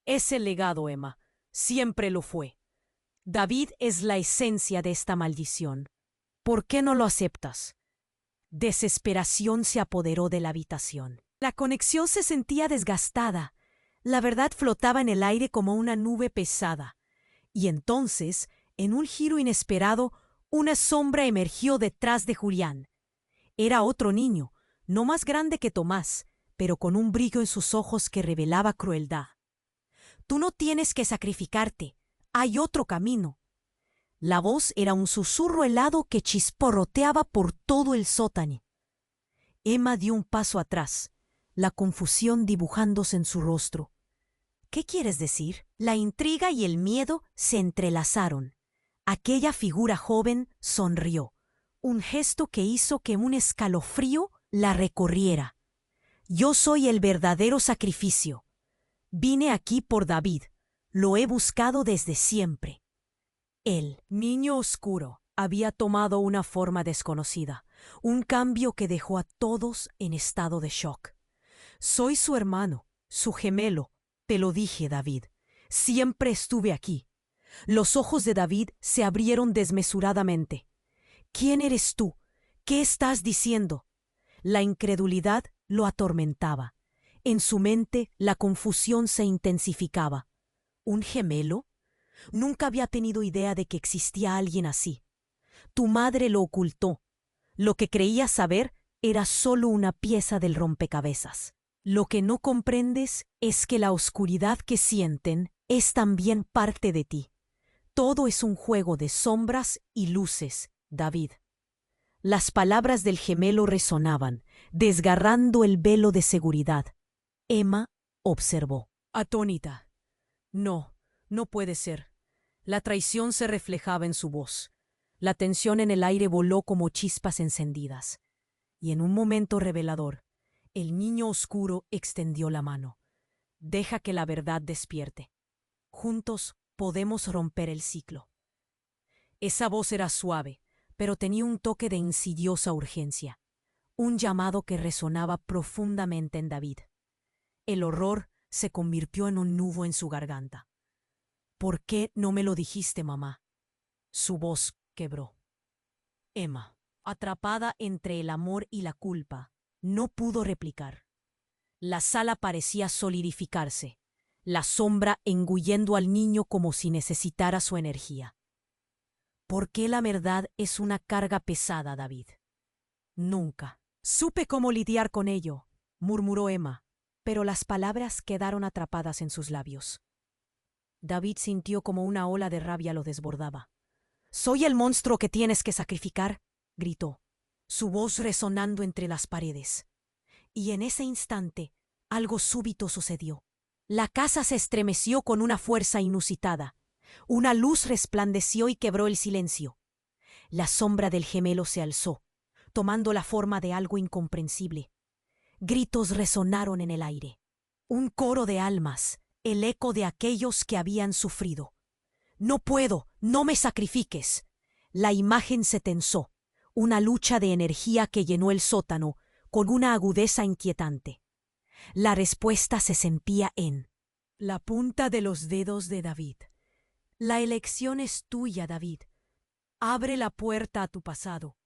«Es el legado, Emma. Siempre lo fue. David es la esencia de esta maldición. ¿Por qué no lo aceptas? Desesperación se apoderó de la habitación. La conexión se sentía desgastada. La verdad flotaba en el aire como una nube pesada. Y entonces, en un giro inesperado, una sombra emergió detrás de Julián. Era otro niño, no más grande que Tomás, pero con un brillo en sus ojos que revelaba crueldad. Tú no tienes que sacrificarte. Hay otro camino. La voz era un susurro helado que chisporroteaba por todo el sótano. Emma dio un paso atrás, la confusión dibujándose en su rostro. ¿Qué quieres decir? La intriga y el miedo se entrelazaron. Aquella figura joven sonrió, un gesto que hizo que un escalofrío la recorriera. Yo soy el verdadero sacrificio. Vine aquí por David. Lo he buscado desde siempre. El niño oscuro había tomado una forma desconocida, un cambio que dejó a todos en estado de shock. Soy su hermano, su gemelo. Te lo dije, David. Siempre estuve aquí. Los ojos de David se abrieron desmesuradamente. ¿Quién eres tú? ¿Qué estás diciendo? La incredulidad lo atormentaba. En su mente la confusión se intensificaba. ¿Un gemelo? Nunca había tenido idea de que existía alguien así. Tu madre lo ocultó. Lo que creía saber era solo una pieza del rompecabezas. Lo que no comprendes es que la oscuridad que sienten es también parte de ti. Todo es un juego de sombras y luces, David. Las palabras del gemelo resonaban, desgarrando el velo de seguridad. Emma observó, atónita. No, no puede ser. La traición se reflejaba en su voz. La tensión en el aire voló como chispas encendidas. Y en un momento revelador, el niño oscuro extendió la mano. Deja que la verdad despierte. Juntos podemos romper el ciclo. Esa voz era suave, pero tenía un toque de insidiosa urgencia. Un llamado que resonaba profundamente en David. El horror se convirtió en un nudo en su garganta. ¿Por qué no me lo dijiste, mamá? Su voz quebró. Emma, atrapada entre el amor y la culpa, no pudo replicar. La sala parecía solidificarse, la sombra engullendo al niño como si necesitara su energía. ¿Por qué la verdad es una carga pesada, David? Nunca. Supe cómo lidiar con ello, murmuró Emma, pero las palabras quedaron atrapadas en sus labios. David sintió como una ola de rabia lo desbordaba. «¿Soy el monstruo que tienes que sacrificar?», gritó, su voz resonando entre las paredes. Y en ese instante, algo súbito sucedió. La casa se estremeció con una fuerza inusitada. Una luz resplandeció y quebró el silencio. La sombra del gemelo se alzó, tomando la forma de algo incomprensible. Gritos resonaron en el aire. Un coro de almas, el eco de aquellos que habían sufrido. «No puedo, no me sacrifiques». La imagen se tensó, una lucha de energía que llenó el sótano con una agudeza inquietante. La respuesta se sentía en la punta de los dedos de David. La elección es tuya, David. Abre la puerta a tu pasado,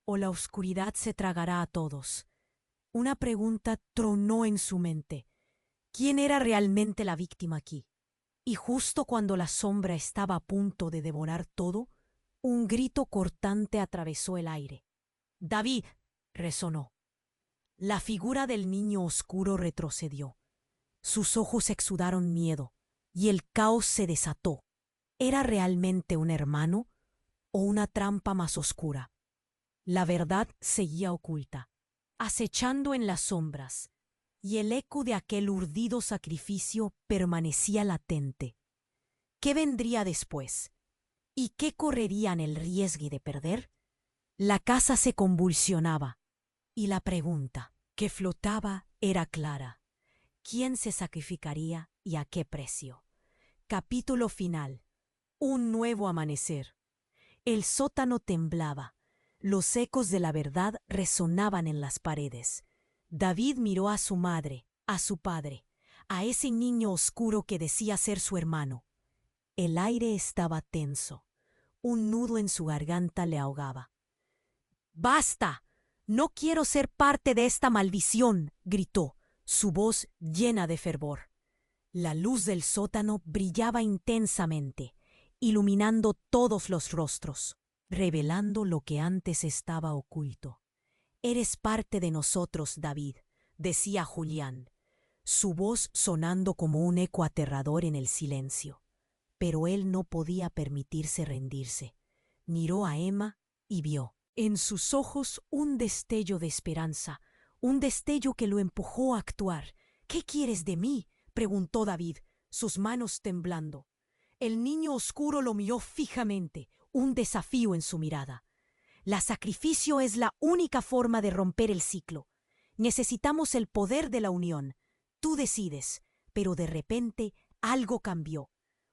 o la oscuridad se tragará a todos. Una pregunta tronó en su mente. ¿Quién era realmente la víctima aquí? Y justo cuando la sombra estaba a punto de devorar todo, un grito cortante atravesó el aire. «¡David!», resonó. La figura del niño oscuro retrocedió. Sus ojos exudaron miedo, y el caos se desató. ¿Era realmente un hermano o una trampa más oscura? La verdad seguía oculta, acechando en las sombras, y el eco de aquel urdido sacrificio permanecía latente. ¿Qué vendría después? ¿Y qué correrían el riesgo de perder? La casa se convulsionaba, y la pregunta que flotaba era clara. ¿Quién se sacrificaría y a qué precio? Capítulo final. Un nuevo amanecer. El sótano temblaba. Los ecos de la verdad resonaban en las paredes. David miró a su madre, a su padre, a ese niño oscuro que decía ser su hermano. El aire estaba tenso. Un nudo en su garganta le ahogaba. ¡Basta! No quiero ser parte de esta maldición, gritó, su voz llena de fervor. La luz del sótano brillaba intensamente, iluminando todos los rostros, revelando lo que antes estaba oculto. «Eres parte de nosotros, David», decía Julián, su voz sonando como un eco aterrador en el silencio. Pero él no podía permitirse rendirse. Miró a Emma y vio en sus ojos un destello de esperanza, un destello que lo empujó a actuar. «¿Qué quieres de mí?», preguntó David, sus manos temblando. El niño oscuro lo miró fijamente, un desafío en su mirada. «La sacrificio es la única forma de romper el ciclo. Necesitamos el poder de la unión. Tú decides». Pero de repente algo cambió.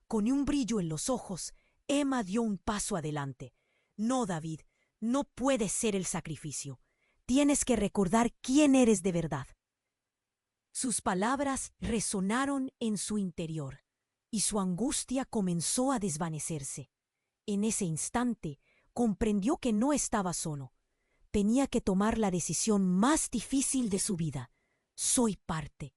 Con un brillo en los ojos, Emma dio un paso adelante. «No, David, no puedes ser el sacrificio. Tienes que recordar quién eres de verdad». Sus palabras resonaron en su interior, y su angustia comenzó a desvanecerse. En ese instante, comprendió que no estaba solo. Tenía que tomar la decisión más difícil de su vida. «Soy parte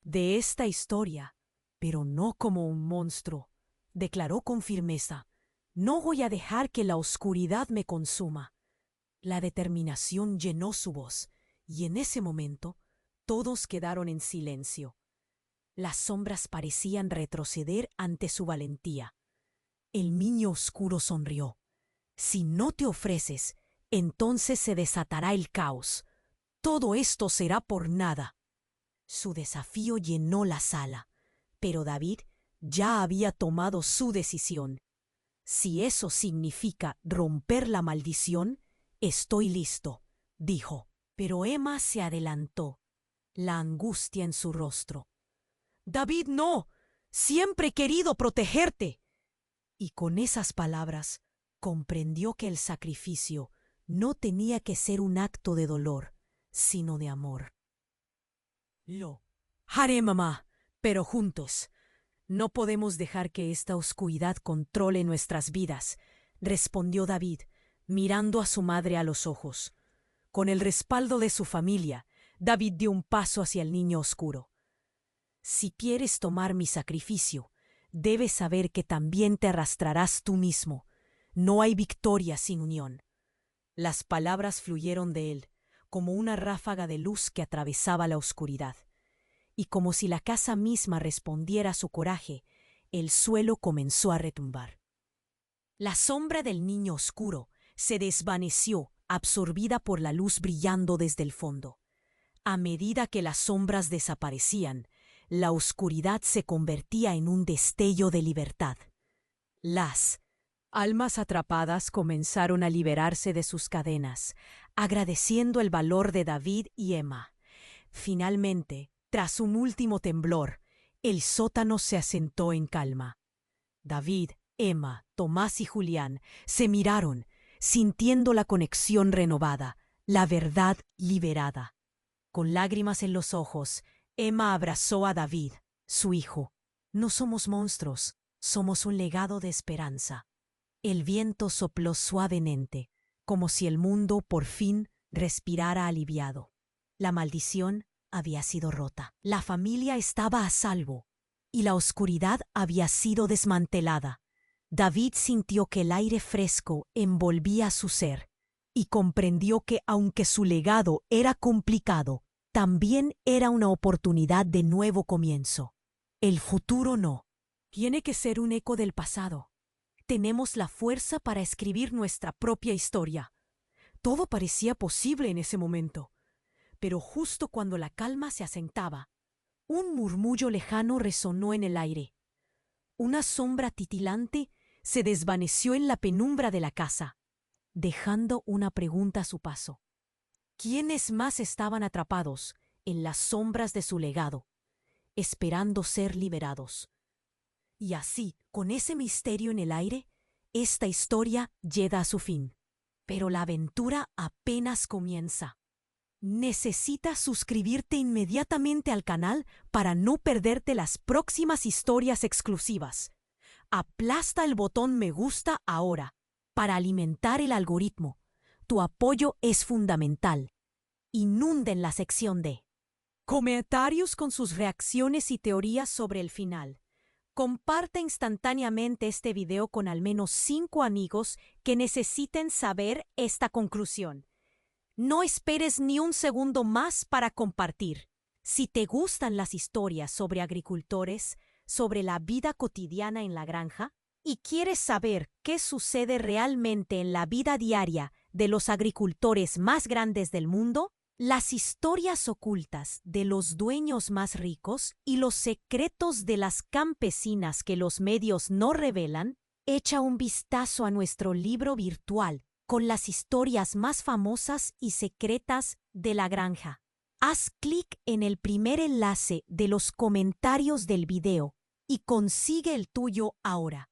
de esta historia, pero no como un monstruo», declaró con firmeza. «No voy a dejar que la oscuridad me consuma». La determinación llenó su voz, y en ese momento todos quedaron en silencio. Las sombras parecían retroceder ante su valentía. El niño oscuro sonrió. «Si no te ofreces, entonces se desatará el caos. Todo esto será por nada». Su desafío llenó la sala, pero David ya había tomado su decisión. «Si eso significa romper la maldición, estoy listo», dijo. Pero Emma se adelantó, la angustia en su rostro. «David, no. Siempre he querido protegerte». Y con esas palabras comprendió que el sacrificio no tenía que ser un acto de dolor, sino de amor. «Lo haré, mamá, pero juntos. No podemos dejar que esta oscuridad controle nuestras vidas», respondió David, mirando a su madre a los ojos. Con el respaldo de su familia, David dio un paso hacia el niño oscuro. «Si quieres tomar mi sacrificio, debes saber que también te arrastrarás tú mismo. No hay victoria sin unión». Las palabras fluyeron de él, como una ráfaga de luz que atravesaba la oscuridad. Y como si la casa misma respondiera a su coraje, el suelo comenzó a retumbar. La sombra del niño oscuro se desvaneció, absorbida por la luz brillando desde el fondo. A medida que las sombras desaparecían, la oscuridad se convertía en un destello de libertad. Las almas atrapadas comenzaron a liberarse de sus cadenas, agradeciendo el valor de David y Emma. Finalmente, tras un último temblor, el sótano se asentó en calma. David, Emma, Tomás y Julián se miraron, sintiendo la conexión renovada, la verdad liberada. Con lágrimas en los ojos, Emma abrazó a David, su hijo. «No somos monstruos, somos un legado de esperanza». El viento sopló suavemente, como si el mundo por fin respirara aliviado. La maldición había sido rota. La familia estaba a salvo, y la oscuridad había sido desmantelada. David sintió que el aire fresco envolvía su ser, y comprendió que aunque su legado era complicado, también era una oportunidad de nuevo comienzo. El futuro no. Tiene que ser un eco del pasado. Tenemos la fuerza para escribir nuestra propia historia. Todo parecía posible en ese momento. Pero justo cuando la calma se asentaba, un murmullo lejano resonó en el aire. Una sombra titilante se desvaneció en la penumbra de la casa, dejando una pregunta a su paso. ¿Quiénes más estaban atrapados en las sombras de su legado, esperando ser liberados? Y así, con ese misterio en el aire, esta historia llega a su fin. Pero la aventura apenas comienza. Necesitas suscribirte inmediatamente al canal para no perderte las próximas historias exclusivas. Aplasta el botón me gusta ahora para alimentar el algoritmo. Tu apoyo es fundamental. Inunden la sección de comentarios con sus reacciones y teorías sobre el final. Comparte instantáneamente este video con al menos 5 amigos que necesiten saber esta conclusión. No esperes ni un segundo más para compartir. Si te gustan las historias sobre agricultores, sobre la vida cotidiana en la granja, y quieres saber qué sucede realmente en la vida diaria de los agricultores más grandes del mundo, las historias ocultas de los dueños más ricos y los secretos de las campesinas que los medios no revelan, echa un vistazo a nuestro libro virtual con las historias más famosas y secretas de la granja. Haz clic en el primer enlace de los comentarios del video y consigue el tuyo ahora.